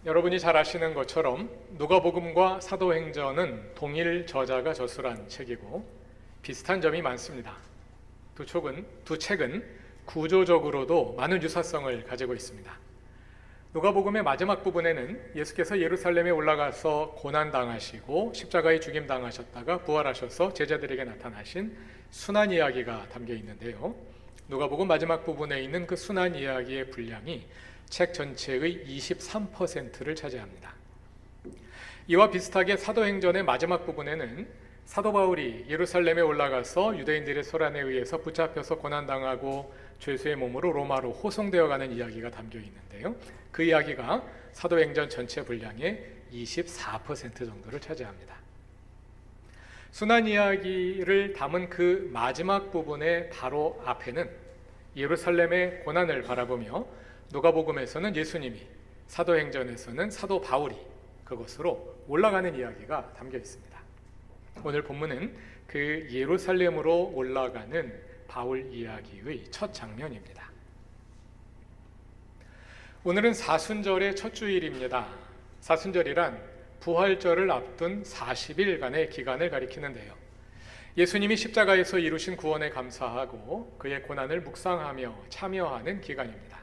여러분이 잘 아시는 것처럼 누가복음과 사도행전은 동일 저자가 저술한 책이고 비슷한 점이 많습니다. 두 책은 구조적으로도 많은 유사성을 가지고 있습니다. 누가복음의 마지막 부분에는 예수께서 예루살렘에 올라가서 고난당하시고 십자가에 죽임당하셨다가 부활하셔서 제자들에게 나타나신 순환 이야기가 담겨 있는데요. 누가복음 마지막 부분에 있는 그 순환 이야기의 분량이 책 전체의 23%를 차지합니다. 이와 비슷하게 사도행전의 마지막 부분에는 사도 바울이 예루살렘에 올라가서 유대인들의 소란에 의해서 붙잡혀서 고난당하고 죄수의 몸으로 로마로 호송되어 가는 이야기가 담겨 있는데요. 그 이야기가 사도행전 전체 분량의 24% 정도를 차지합니다. 순환 이야기를 담은 그 마지막 부분의 바로 앞에는 예루살렘의 고난을 바라보며 누가복음에서는 예수님이, 사도행전에서는 사도 바울이 그곳으로 올라가는 이야기가 담겨 있습니다. 오늘 본문은 그 예루살렘으로 올라가는 바울 이야기의 첫 장면입니다. 오늘은 사순절의 첫 주일입니다. 사순절이란 부활절을 앞둔 40일간의 기간을 가리키는데요. 예수님이 십자가에서 이루신 구원에 감사하고 그의 고난을 묵상하며 참여하는 기간입니다.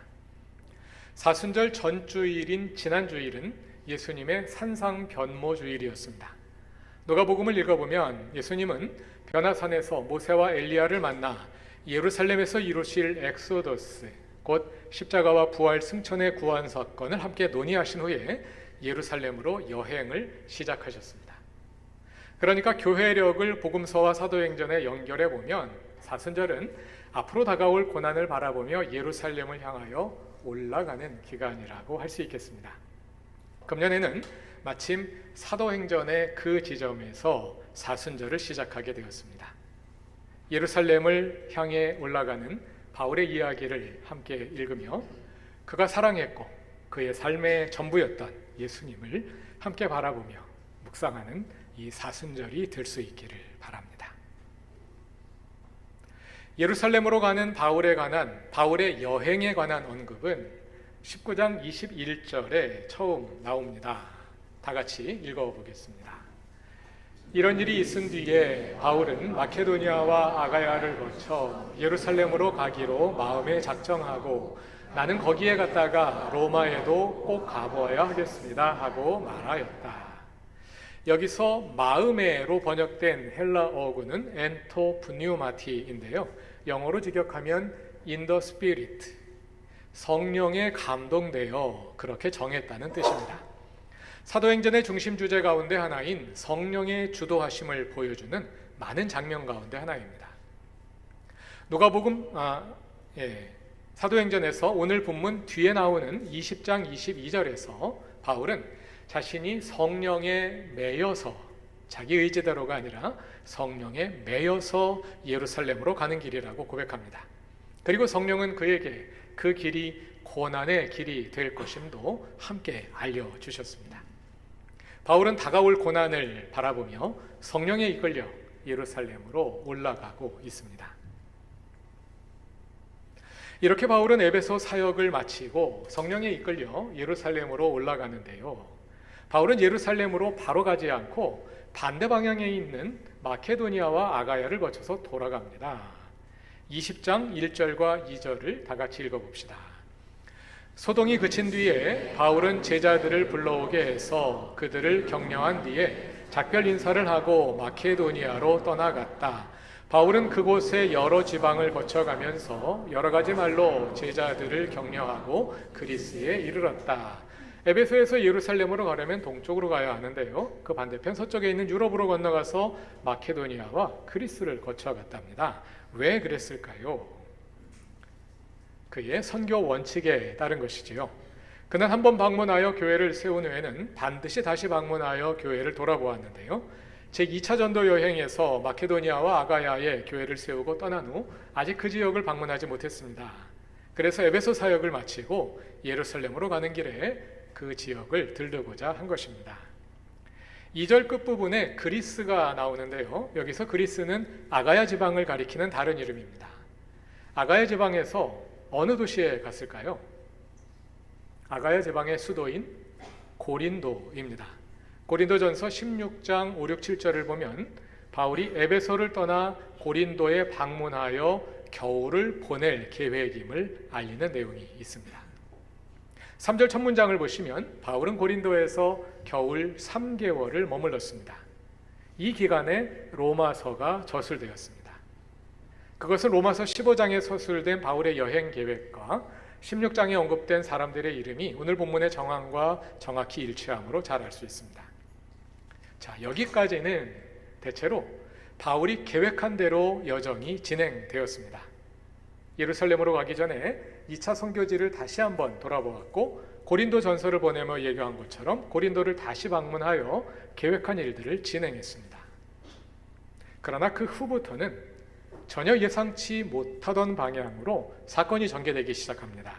사순절 전주일인 지난주일은 예수님의 산상변모주일이었습니다. 누가복음을 읽어보면 예수님은 변화산에서 모세와 엘리야를 만나 예루살렘에서 이루실 엑소더스, 곧 십자가와 부활 승천의 구원 사건을 함께 논의하신 후에 예루살렘으로 여행을 시작하셨습니다. 그러니까 교회력을 복음서와 사도행전에 연결해 보면 사순절은 앞으로 다가올 고난을 바라보며 예루살렘을 향하여 올라가는 기간이라고 할 수 있겠습니다. 금년에는 마침 사도행전의 그 지점에서 사순절을 시작하게 되었습니다. 예루살렘을 향해 올라가는 바울의 이야기를 함께 읽으며 그가 사랑했고 그의 삶의 전부였던 예수님을 함께 바라보며 묵상하는 이 사순절이 될 수 있기를 바랍니다. 예루살렘으로 가는 바울의 여행에 관한 언급은 19장 21절에 처음 나옵니다. 다 같이 읽어보겠습니다. 이런 일이 있은 뒤에 바울은 마케도니아와 아가야를 거쳐 예루살렘으로 가기로 마음에 작정하고 나는 거기에 갔다가 로마에도 꼭 가보아야 하겠습니다 하고 말하였다. 여기서 마음에로 번역된 헬라어구는 엔토프뉴마티인데요. 영어로 직역하면 in the spirit, 성령에 감동되어 그렇게 정했다는 뜻입니다. 사도행전의 중심 주제 가운데 하나인 성령의 주도하심을 보여주는 많은 장면 가운데 하나입니다. 사도행전에서 오늘 본문 뒤에 나오는 20장 22절에서 바울은 자신이 성령에 매여서 자기 의지대로가 아니라 성령에 매여서 예루살렘으로 가는 길이라고 고백합니다. 그리고 성령은 그에게 그 길이 고난의 길이 될 것임도 함께 알려주셨습니다. 바울은 다가올 고난을 바라보며 성령에 이끌려 예루살렘으로 올라가고 있습니다. 이렇게 바울은 에베소 사역을 마치고 성령에 이끌려 예루살렘으로 올라가는데요. 바울은 예루살렘으로 바로 가지 않고 반대 방향에 있는 마케도니아와 아가야를 거쳐서 돌아갑니다. 20장 1절과 2절을 다 같이 읽어봅시다. 소동이 그친 뒤에 바울은 제자들을 불러오게 해서 그들을 격려한 뒤에 작별 인사를 하고 마케도니아로 떠나갔다. 바울은 그곳의 여러 지방을 거쳐가면서 여러 가지 말로 제자들을 격려하고 그리스에 이르렀다. 에베소에서 예루살렘으로 가려면 동쪽으로 가야 하는데요. 그 반대편 서쪽에 있는 유럽으로 건너가서 마케도니아와 그리스를 거쳐갔답니다. 왜 그랬을까요? 그의 선교 원칙에 따른 것이지요. 그는 한 번 방문하여 교회를 세운 후에는 반드시 다시 방문하여 교회를 돌아보았는데요. 제2차 전도 여행에서 마케도니아와 아가야에 교회를 세우고 떠난 후 아직 그 지역을 방문하지 못했습니다. 그래서 에베소 사역을 마치고 예루살렘으로 가는 길에 그 지역을 들르고자 한 것입니다. 2절 끝부분에 그리스가 나오는데요. 여기서 그리스는 아가야 지방을 가리키는 다른 이름입니다. 아가야 지방에서 어느 도시에 갔을까요? 아가야 지방의 수도인 고린도입니다. 고린도전서 16장 5, 6, 7절을 보면 바울이 에베소를 떠나 고린도에 방문하여 겨울을 보낼 계획임을 알리는 내용이 있습니다. 3절 첫 문장을 보시면 바울은 고린도에서 겨울 3개월을 머물렀습니다. 이 기간에 로마서가 저술되었습니다. 그것은 로마서 15장에 서술된 바울의 여행 계획과 16장에 언급된 사람들의 이름이 오늘 본문의 정황과 정확히 일치함으로 잘 알 수 있습니다. 자, 여기까지는 대체로 바울이 계획한 대로 여정이 진행되었습니다. 예루살렘으로 가기 전에 2차 선교지를 다시 한번 돌아보았고 고린도 전서를 보내며 예고한 것처럼 고린도를 다시 방문하여 계획한 일들을 진행했습니다. 그러나 그 후부터는 전혀 예상치 못하던 방향으로 사건이 전개되기 시작합니다.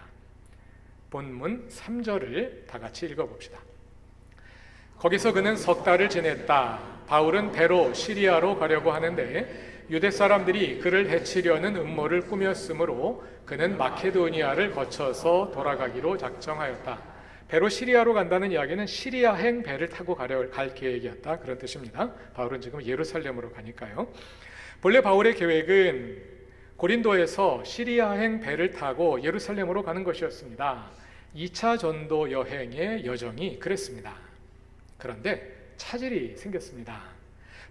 본문 3절을 다 같이 읽어봅시다. 거기서 그는 석 달을 지냈다. 바울은 배로 시리아로 가려고 하는데 유대 사람들이 그를 해치려는 음모를 꾸몄으므로 그는 마케도니아를 거쳐서 돌아가기로 작정하였다. 배로 시리아로 간다는 이야기는 시리아행 배를 타고 갈 계획이었다, 그런 뜻입니다. 바울은 지금 예루살렘으로 가니까요. 본래 바울의 계획은 고린도에서 시리아행 배를 타고 예루살렘으로 가는 것이었습니다. 2차 전도 여행의 여정이 그랬습니다. 그런데 차질이 생겼습니다.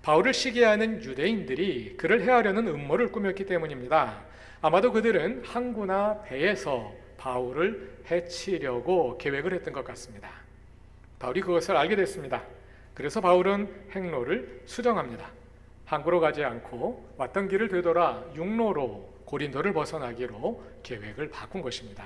바울을 시기하는 유대인들이 그를 해하려는 음모를 꾸몄기 때문입니다. 아마도 그들은 항구나 배에서 바울을 해치려고 계획을 했던 것 같습니다. 바울이 그것을 알게 됐습니다. 그래서 바울은 행로를 수정합니다. 항구로 가지 않고 왔던 길을 되돌아 육로로 고린도를 벗어나기로 계획을 바꾼 것입니다.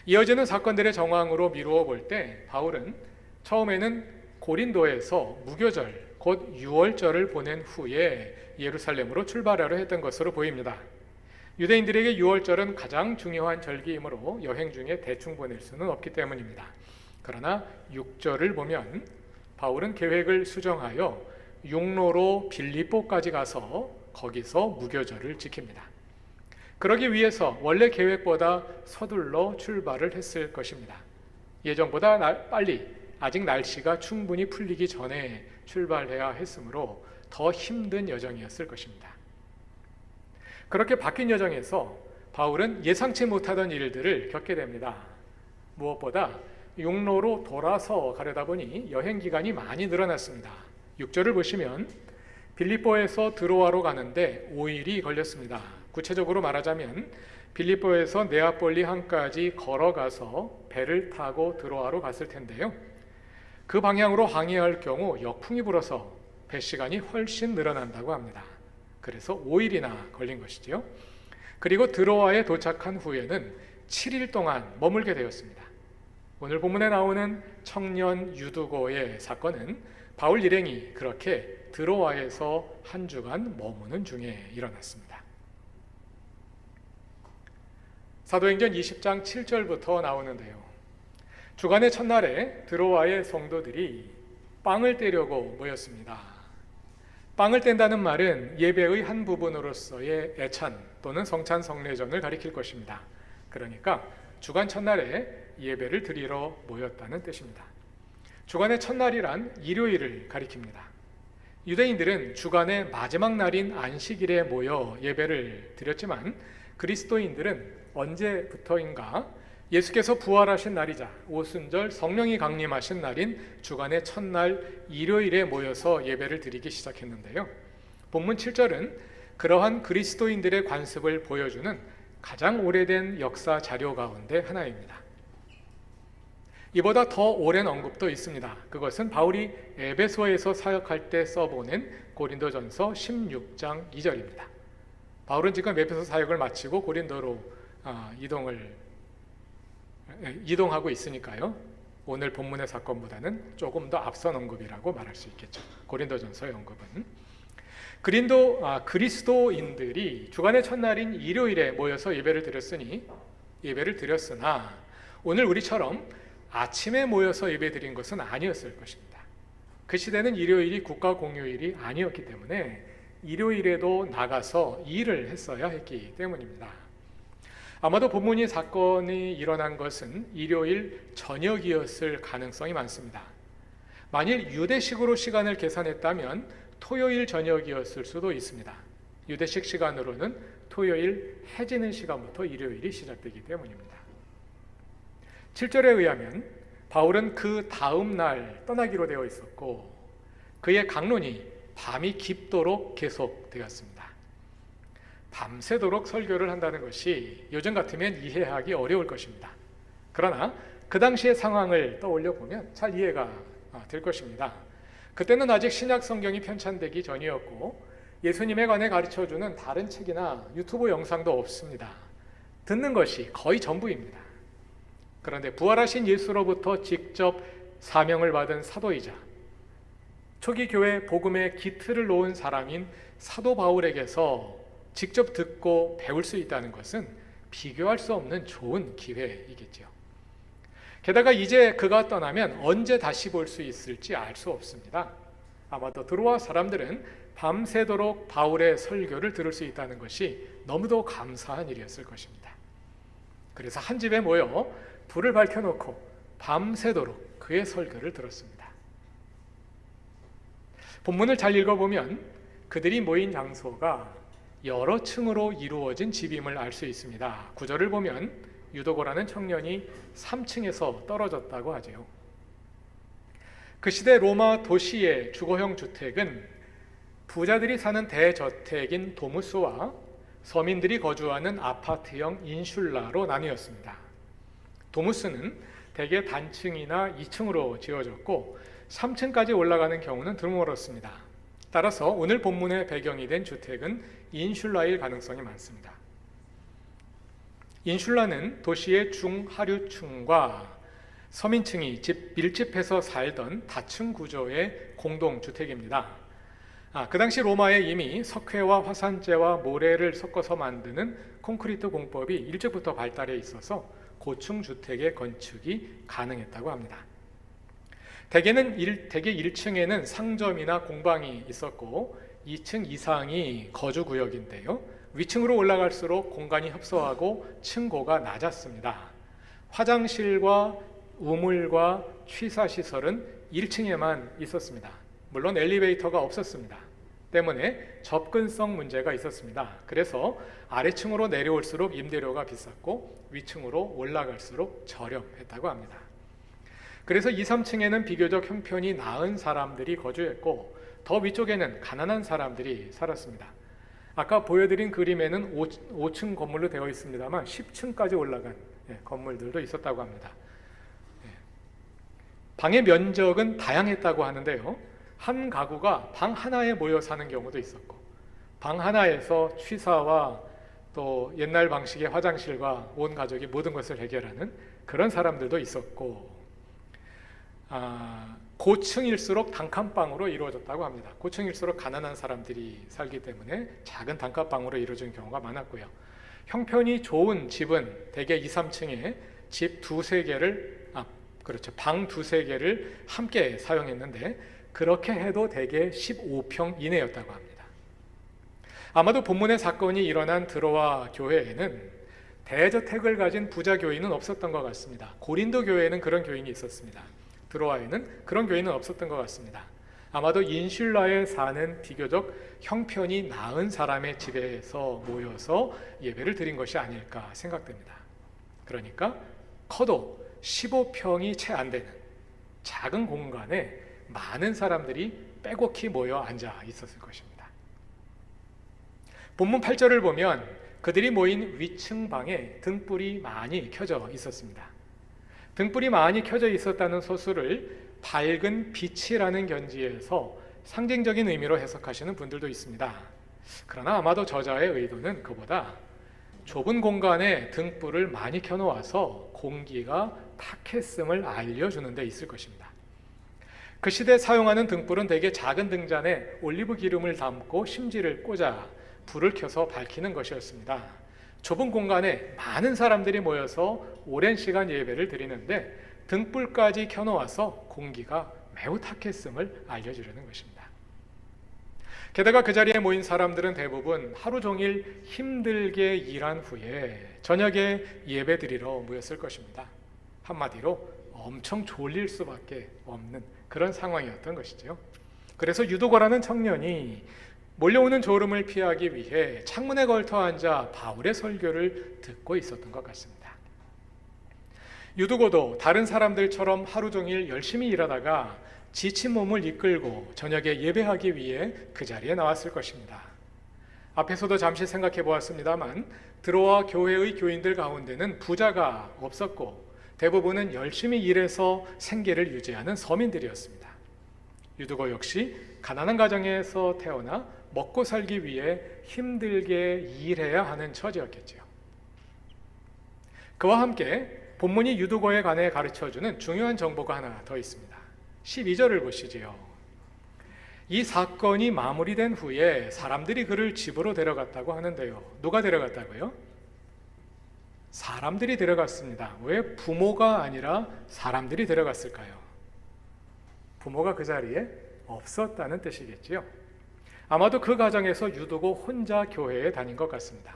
이어지는 사건들의 정황으로 미루어 볼 때 바울은 처음에는 고린도에서 무교절, 곧 유월절을 보낸 후에 예루살렘으로 출발하려 했던 것으로 보입니다. 유대인들에게 유월절은 가장 중요한 절기이므로 여행 중에 대충 보낼 수는 없기 때문입니다. 그러나 6절을 보면 바울은 계획을 수정하여 육로로 빌립보까지 가서 거기서 무교절을 지킵니다. 그러기 위해서 원래 계획보다 서둘러 출발을 했을 것입니다. 예정보다 빨리, 아직 날씨가 충분히 풀리기 전에 출발해야 했으므로 더 힘든 여정이었을 것입니다. 그렇게 바뀐 여정에서 바울은 예상치 못하던 일들을 겪게 됩니다. 무엇보다 육로로 돌아서 가려다 보니 여행 기간이 많이 늘어났습니다. 6절을 보시면 빌립보에서 드로아로 가는데 5일이 걸렸습니다. 구체적으로 말하자면 빌립보에서 네아폴리 항까지 걸어가서 배를 타고 드로아로 갔을 텐데요. 그 방향으로 항해할 경우 역풍이 불어서 배 시간이 훨씬 늘어난다고 합니다. 그래서 5일이나 걸린 것이지요. 그리고 드로아에 도착한 후에는 7일 동안 머물게 되었습니다. 오늘 본문에 나오는 청년 유두고의 사건은 바울 일행이 그렇게 드로아에서 한 주간 머무는 중에 일어났습니다. 사도행전 20장 7절부터 나오는데요. 주간의 첫날에 드로아의 성도들이 빵을 떼려고 모였습니다. 빵을 뗀다는 말은 예배의 한 부분으로서의 애찬 또는 성찬 성례전을 가리킬 것입니다. 그러니까 주간 첫날에 예배를 드리러 모였다는 뜻입니다. 주간의 첫날이란 일요일을 가리킵니다. 유대인들은 주간의 마지막 날인 안식일에 모여 예배를 드렸지만 그리스도인들은 언제부터인가 예수께서 부활하신 날이자 오순절 성령이 강림하신 날인 주간의 첫날 일요일에 모여서 예배를 드리기 시작했는데요. 본문 7절은 그러한 그리스도인들의 관습을 보여주는 가장 오래된 역사 자료 가운데 하나입니다. 이보다 더 오랜 언급도 있습니다. 그것은 바울이 에베소에서 사역할 때 써보낸 고린도전서 16장 2절입니다. 바울은 지금 에베소 사역을 마치고 고린도로 이동하고 있으니까요. 오늘 본문의 사건보다는 조금 더 앞선 언급이라고 말할 수 있겠죠. 고린도전서의 언급은 그리스도인들이 주간의 첫날인 일요일에 모여서 예배를 드렸으나 오늘 우리처럼 아침에 모여서 예배드린 것은 아니었을 것입니다. 그 시대는 일요일이 국가 공휴일이 아니었기 때문에 일요일에도 나가서 일을 했어야 했기 때문입니다. 아마도 본문이 사건이 일어난 것은 일요일 저녁이었을 가능성이 많습니다. 만일 유대식으로 시간을 계산했다면 토요일 저녁이었을 수도 있습니다. 유대식 시간으로는 토요일 해 지는 시간부터 일요일이 시작되기 때문입니다. 7절에 의하면 바울은 그 다음 날 떠나기로 되어 있었고 그의 강론이 밤이 깊도록 계속되었습니다. 밤새도록 설교를 한다는 것이 요즘 같으면 이해하기 어려울 것입니다. 그러나 그 당시의 상황을 떠올려 보면 잘 이해가 될 것입니다. 그때는 아직 신약 성경이 편찬되기 전이었고 예수님에 관해 가르쳐주는 다른 책이나 유튜브 영상도 없습니다. 듣는 것이 거의 전부입니다. 그런데 부활하신 예수로부터 직접 사명을 받은 사도이자 초기 교회 복음의 기틀을 놓은 사람인 사도 바울에게서 직접 듣고 배울 수 있다는 것은 비교할 수 없는 좋은 기회이겠죠. 게다가 이제 그가 떠나면 언제 다시 볼 수 있을지 알 수 없습니다. 아마도 드로아 사람들은 밤새도록 바울의 설교를 들을 수 있다는 것이 너무도 감사한 일이었을 것입니다. 그래서 한 집에 모여 불을 밝혀놓고 밤새도록 그의 설교를 들었습니다. 본문을 잘 읽어보면 그들이 모인 장소가 여러 층으로 이루어진 집임을 알 수 있습니다. 9절을 보면 유도고라는 청년이 3층에서 떨어졌다고 하죠. 그 시대 로마 도시의 주거형 주택은 부자들이 사는 대저택인 도무스와 서민들이 거주하는 아파트형 인슐라로 나뉘었습니다. 도무스는 대개 단층이나 2층으로 지어졌고 3층까지 올라가는 경우는 드물었습니다. 따라서 오늘 본문의 배경이 된 주택은 인슐라일 가능성이 많습니다. 인슐라는 도시의 중하류층과 서민층이 밀집해서 살던 다층 구조의 공동주택입니다. 그 당시 로마에 이미 석회와 화산재와 모래를 섞어서 만드는 콘크리트 공법이 일찍부터 발달해 있어서 고층 주택의 건축이 가능했다고 합니다. 대개 1층에는 상점이나 공방이 있었고 2층 이상이 거주구역인데요. 위층으로 올라갈수록 공간이 협소하고 층고가 낮았습니다. 화장실과 우물과 취사시설은 1층에만 있었습니다. 물론 엘리베이터가 없었습니다. 때문에 접근성 문제가 있었습니다. 그래서 아래층으로 내려올수록 임대료가 비쌌고 위층으로 올라갈수록 저렴했다고 합니다. 그래서 2, 3층에는 비교적 형편이 나은 사람들이 거주했고 더 위쪽에는 가난한 사람들이 살았습니다. 아까 보여드린 그림에는 5층 건물로 되어 있습니다만 10층까지 올라간 건물들도 있었다고 합니다. 방의 면적은 다양했다고 하는데요. 한 가구가 방 하나에 모여 사는 경우도 있었고 방 하나에서 취사와 또 옛날 방식의 화장실과 온 가족이 모든 것을 해결하는 그런 사람들도 있었고 고층일수록 단칸방으로 이루어졌다고 합니다. 고층일수록 가난한 사람들이 살기 때문에 작은 단칸방으로 이루어진 경우가 많았고요. 형편이 좋은 집은 대개 2, 3층에 집 두세 개를 방 두세 개를 함께 사용했는데 그렇게 해도 대개 15평 이내였다고 합니다. 아마도 본문의 사건이 일어난 드로아 교회에는 대저택을 가진 부자 교인은 없었던 것 같습니다. 고린도 교회에는 그런 교인이 있었습니다. 드로아에는 그런 교인은 없었던 것 같습니다. 아마도 인슐라에 사는 비교적 형편이 나은 사람의 집에서 모여서 예배를 드린 것이 아닐까 생각됩니다. 그러니까 커도 15평이 채 안 되는 작은 공간에 많은 사람들이 빼곡히 모여 앉아 있었을 것입니다. 본문 8절을 보면 그들이 모인 위층 방에 등불이 많이 켜져 있었습니다. 등불이 많이 켜져 있었다는 소수를 밝은 빛이라는 견지에서 상징적인 의미로 해석하시는 분들도 있습니다. 그러나 아마도 저자의 의도는 그보다 좁은 공간에 등불을 많이 켜놓아서 공기가 탁했음을 알려주는 데 있을 것입니다. 그 시대 사용하는 등불은 대개 작은 등잔에 올리브 기름을 담고 심지를 꽂아 불을 켜서 밝히는 것이었습니다. 좁은 공간에 많은 사람들이 모여서 오랜 시간 예배를 드리는데 등불까지 켜놓아서 공기가 매우 탁했음을 알려주려는 것입니다. 게다가 그 자리에 모인 사람들은 대부분 하루 종일 힘들게 일한 후에 저녁에 예배 드리러 모였을 것입니다. 한마디로 엄청 졸릴 수밖에 없는 그런 상황이었던 것이죠. 그래서 유두고라는 청년이 몰려오는 졸음을 피하기 위해 창문에 걸터 앉아 바울의 설교를 듣고 있었던 것 같습니다. 유두고도 다른 사람들처럼 하루 종일 열심히 일하다가 지친 몸을 이끌고 저녁에 예배하기 위해 그 자리에 나왔을 것입니다. 앞에서도 잠시 생각해 보았습니다만 드로아 교회의 교인들 가운데는 부자가 없었고 대부분은 열심히 일해서 생계를 유지하는 서민들이었습니다. 유두고 역시 가난한 가정에서 태어나 먹고 살기 위해 힘들게 일해야 하는 처지였겠지요. 그와 함께 본문이 유두고에 관해 가르쳐주는 중요한 정보가 하나 더 있습니다. 12절을 보시지요. 이 사건이 마무리된 후에 사람들이 그를 집으로 데려갔다고 하는데요. 누가 데려갔다고요? 사람들이 데려갔습니다. 왜 부모가 아니라 사람들이 데려갔을까요? 부모가 그 자리에 없었다는 뜻이겠지요. 아마도 그 가정에서 유두고 혼자 교회에 다닌 것 같습니다.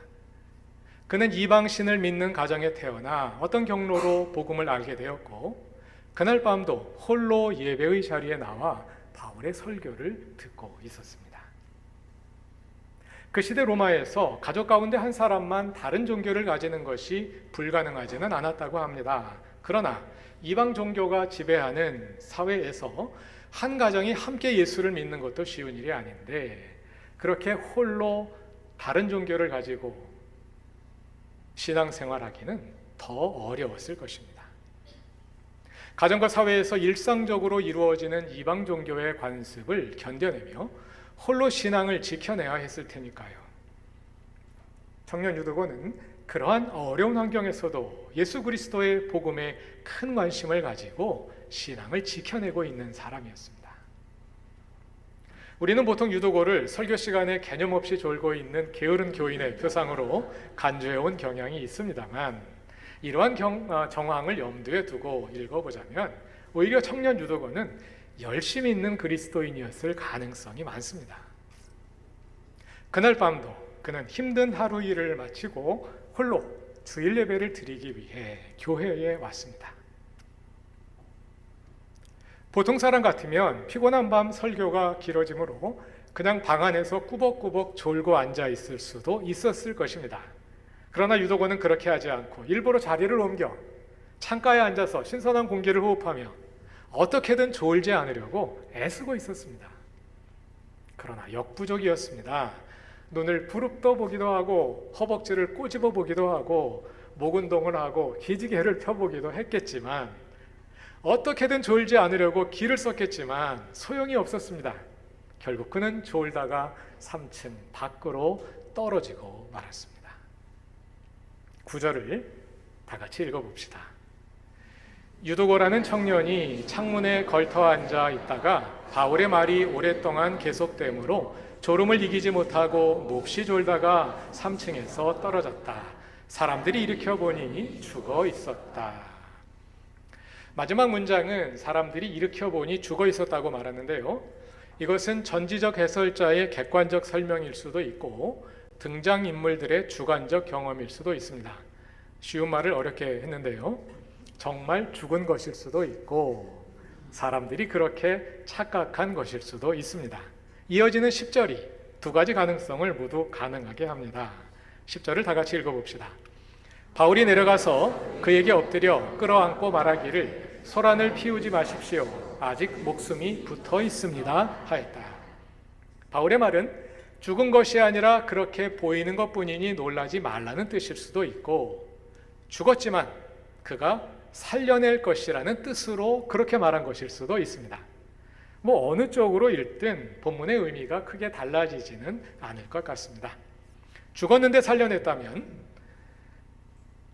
그는 이방신을 믿는 가정에 태어나 어떤 경로로 복음을 알게 되었고 그날 밤도 홀로 예배의 자리에 나와 바울의 설교를 듣고 있었습니다. 그 시대 로마에서 가족 가운데 한 사람만 다른 종교를 가지는 것이 불가능하지는 않았다고 합니다. 그러나 이방 종교가 지배하는 사회에서 한 가정이 함께 예수를 믿는 것도 쉬운 일이 아닌데 그렇게 홀로 다른 종교를 가지고 신앙생활하기는 더 어려웠을 것입니다. 가정과 사회에서 일상적으로 이루어지는 이방 종교의 관습을 견뎌내며 홀로 신앙을 지켜내야 했을 테니까요. 청년 유두고는 그러한 어려운 환경에서도 예수 그리스도의 복음에 큰 관심을 가지고 신앙을 지켜내고 있는 사람이었습니다. 우리는 보통 유두고를 설교 시간에 개념 없이 졸고 있는 게으른 교인의 표상으로 간주해온 경향이 있습니다만 이러한 정황을 염두에 두고 읽어보자면 오히려 청년 유두고는 열심히 있는 그리스도인이었을 가능성이 많습니다. 그날 밤도 그는 힘든 하루 일을 마치고 홀로 주일 예배를 드리기 위해 교회에 왔습니다. 보통 사람 같으면 피곤한 밤 설교가 길어지므로 그냥 방 안에서 꾸벅꾸벅 졸고 앉아 있을 수도 있었을 것입니다. 그러나 유두고는 그렇게 하지 않고 일부러 자리를 옮겨 창가에 앉아서 신선한 공기를 호흡하며 어떻게든 졸지 않으려고 애쓰고 있었습니다. 그러나 역부족이었습니다. 눈을 부릅떠 보기도 하고 허벅지를 꼬집어 보기도 하고 목 운동을 하고 기지개를 펴보기도 했겠지만 어떻게든 졸지 않으려고 기를 썼겠지만 소용이 없었습니다. 결국 그는 졸다가 3층 밖으로 떨어지고 말았습니다. 9절을 다 같이 읽어봅시다. 유두고라는 청년이 창문에 걸터 앉아 있다가 바울의 말이 오랫동안 계속되므로 졸음을 이기지 못하고 몹시 졸다가 3층에서 떨어졌다. 사람들이 일으켜 보니 죽어 있었다. 마지막 문장은 사람들이 일으켜 보니 죽어 있었다고 말하는데요. 이것은 전지적 해설자의 객관적 설명일 수도 있고 등장인물들의 주관적 경험일 수도 있습니다. 쉬운 말을 어렵게 했는데요. 정말 죽은 것일 수도 있고 사람들이 그렇게 착각한 것일 수도 있습니다. 이어지는 10절이 두 가지 가능성을 모두 가능하게 합니다. 10절을 다 같이 읽어봅시다. 바울이 내려가서 그에게 엎드려 끌어안고 말하기를 소란을 피우지 마십시오. 아직 목숨이 붙어 있습니다. 하였다. 바울의 말은 죽은 것이 아니라 그렇게 보이는 것뿐이니 놀라지 말라는 뜻일 수도 있고 죽었지만 그가 살려낼 것이라는 뜻으로 그렇게 말한 것일 수도 있습니다. 어느 쪽으로 읽든 본문의 의미가 크게 달라지지는 않을 것 같습니다. 죽었는데 살려냈다면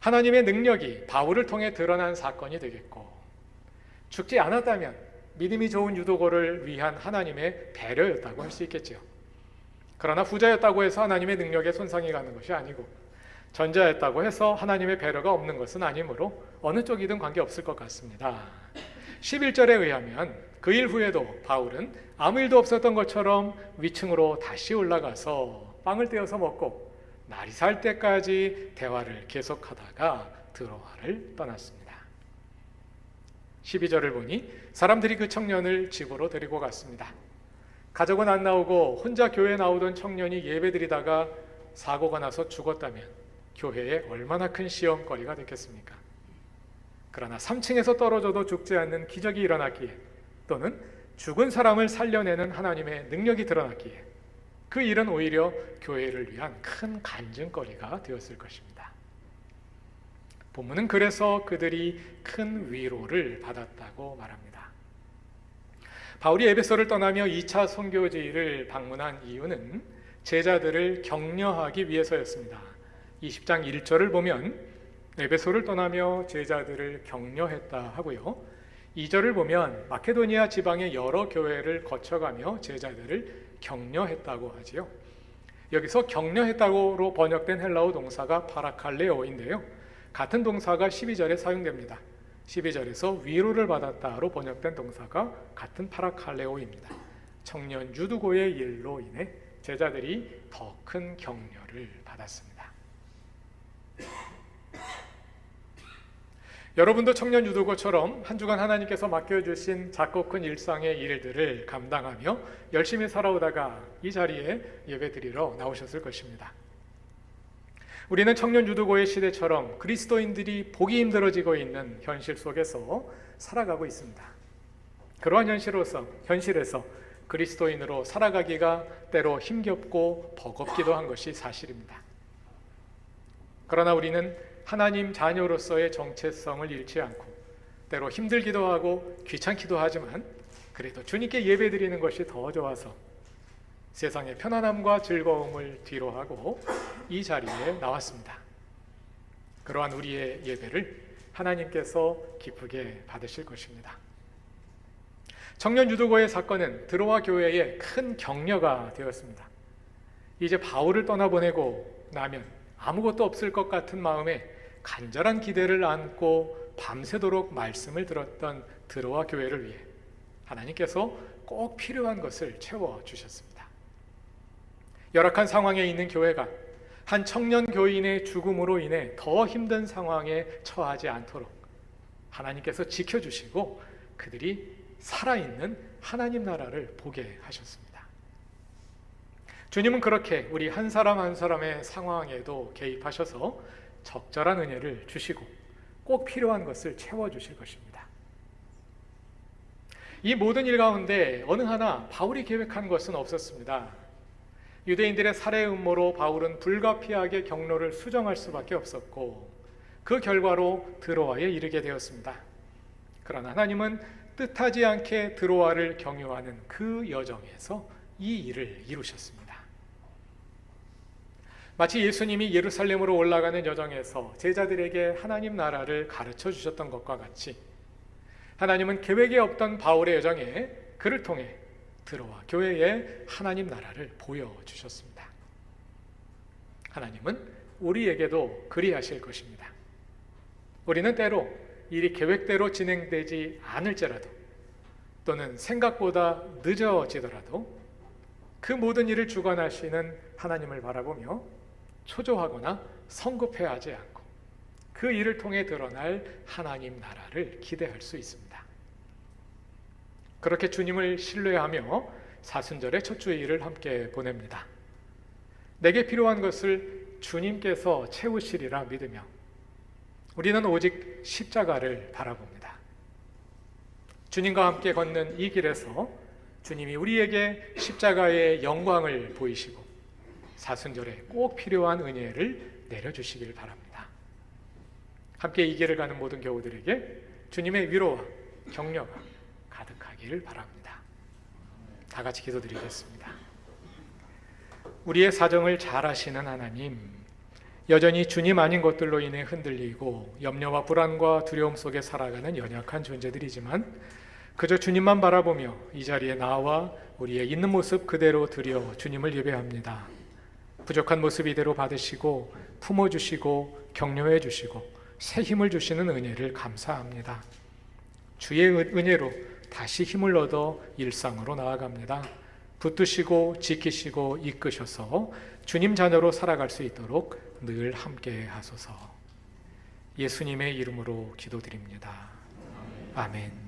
하나님의 능력이 바울을 통해 드러난 사건이 되겠고 죽지 않았다면 믿음이 좋은 유두고를 위한 하나님의 배려였다고 할 수 있겠죠. 그러나 후자였다고 해서 하나님의 능력에 손상이 가는 것이 아니고 전자였다고 해서 하나님의 배려가 없는 것은 아니므로 어느 쪽이든 관계없을 것 같습니다. 11절에 의하면 그 일 후에도 바울은 아무 일도 없었던 것처럼 위층으로 다시 올라가서 빵을 떼어서 먹고 날이 살 때까지 대화를 계속하다가 드로아를 떠났습니다. 12절을 보니 사람들이 그 청년을 집으로 데리고 갔습니다. 가족은 안 나오고 혼자 교회에 나오던 청년이 예배드리다가 사고가 나서 죽었다면 교회에 얼마나 큰 시험거리가 됐겠습니까? 그러나 3층에서 떨어져도 죽지 않는 기적이 일어났기에, 또는 죽은 사람을 살려내는 하나님의 능력이 드러났기에 그 일은 오히려 교회를 위한 큰 간증거리가 되었을 것입니다. 본문은 그래서 그들이 큰 위로를 받았다고 말합니다. 바울이 에베소를 떠나며 2차 선교지를 방문한 이유는 제자들을 격려하기 위해서였습니다. 20장 1절을 보면 에베소를 떠나며 제자들을 격려했다 하고요, 2절을 보면 마케도니아 지방의 여러 교회를 거쳐가며 제자들을 격려했다고 하지요. 여기서 격려했다고로 번역된 헬라어 동사가 파라칼레오인데요, 같은 동사가 12절에 사용됩니다. 12절에서 위로를 받았다로 번역된 동사가 같은 파라칼레오입니다. 청년 유두고의 일로 인해 제자들이 더 큰 격려를 받았습니다. 여러분도 청년 유두고처럼 한 주간 하나님께서 맡겨주신 작고 큰 일상의 일들을 감당하며 열심히 살아오다가 이 자리에 예배드리러 나오셨을 것입니다. 우리는 청년 유두고의 시대처럼 그리스도인들이 보기 힘들어지고 있는 현실 속에서 살아가고 있습니다. 그러한 현실에서 그리스도인으로 살아가기가 때로 힘겹고 버겁기도 한 것이 사실입니다. 그러나 우리는 하나님 자녀로서의 정체성을 잃지 않고 때로 힘들기도 하고 귀찮기도 하지만 그래도 주님께 예배드리는 것이 더 좋아서 세상의 편안함과 즐거움을 뒤로하고 이 자리에 나왔습니다. 그러한 우리의 예배를 하나님께서 기쁘게 받으실 것입니다. 청년 유두고의 사건은 드로아 교회에 큰 격려가 되었습니다. 이제 바울을 떠나보내고 나면 아무것도 없을 것 같은 마음에 간절한 기대를 안고 밤새도록 말씀을 들었던 드로아 교회를 위해 하나님께서 꼭 필요한 것을 채워주셨습니다. 열악한 상황에 있는 교회가 한 청년 교인의 죽음으로 인해 더 힘든 상황에 처하지 않도록 하나님께서 지켜주시고 그들이 살아있는 하나님 나라를 보게 하셨습니다. 주님은 그렇게 우리 한 사람 한 사람의 상황에도 개입하셔서 적절한 은혜를 주시고 꼭 필요한 것을 채워주실 것입니다. 이 모든 일 가운데 어느 하나 바울이 계획한 것은 없었습니다. 유대인들의 살해 음모로 바울은 불가피하게 경로를 수정할 수밖에 없었고 그 결과로 드로아에 이르게 되었습니다. 그러나 하나님은 뜻하지 않게 드로아를 경유하는 그 여정에서 이 일을 이루셨습니다. 마치 예수님이 예루살렘으로 올라가는 여정에서 제자들에게 하나님 나라를 가르쳐 주셨던 것과 같이 하나님은 계획에 없던 바울의 여정에 그를 통해 드로아 교회에 하나님 나라를 보여주셨습니다. 하나님은 우리에게도 그리하실 것입니다. 우리는 때로 일이 계획대로 진행되지 않을지라도 또는 생각보다 늦어지더라도 그 모든 일을 주관하시는 하나님을 바라보며 초조하거나 성급해하지 않고 그 일을 통해 드러날 하나님 나라를 기대할 수 있습니다. 그렇게 주님을 신뢰하며 사순절의 첫 주일을 함께 보냅니다. 내게 필요한 것을 주님께서 채우시리라 믿으며 우리는 오직 십자가를 바라봅니다. 주님과 함께 걷는 이 길에서 주님이 우리에게 십자가의 영광을 보이시고 사순절에 꼭 필요한 은혜를 내려주시길 바랍니다. 함께 이 길을 가는 모든 교우들에게 주님의 위로와 격려가 가득하기를 바랍니다. 다 같이 기도드리겠습니다. 우리의 사정을 잘 아시는 하나님, 여전히 주님 아닌 것들로 인해 흔들리고 염려와 불안과 두려움 속에 살아가는 연약한 존재들이지만 그저 주님만 바라보며 이 자리에 나와 우리의 있는 모습 그대로 드려 주님을 예배합니다. 부족한 모습 이대로 받으시고 품어주시고 격려해 주시고 새 힘을 주시는 은혜를 감사합니다. 주의 은혜로 다시 힘을 얻어 일상으로 나아갑니다. 붙드시고 지키시고 이끄셔서 주님 자녀로 살아갈 수 있도록 늘 함께 하소서. 예수님의 이름으로 기도드립니다. 아멘.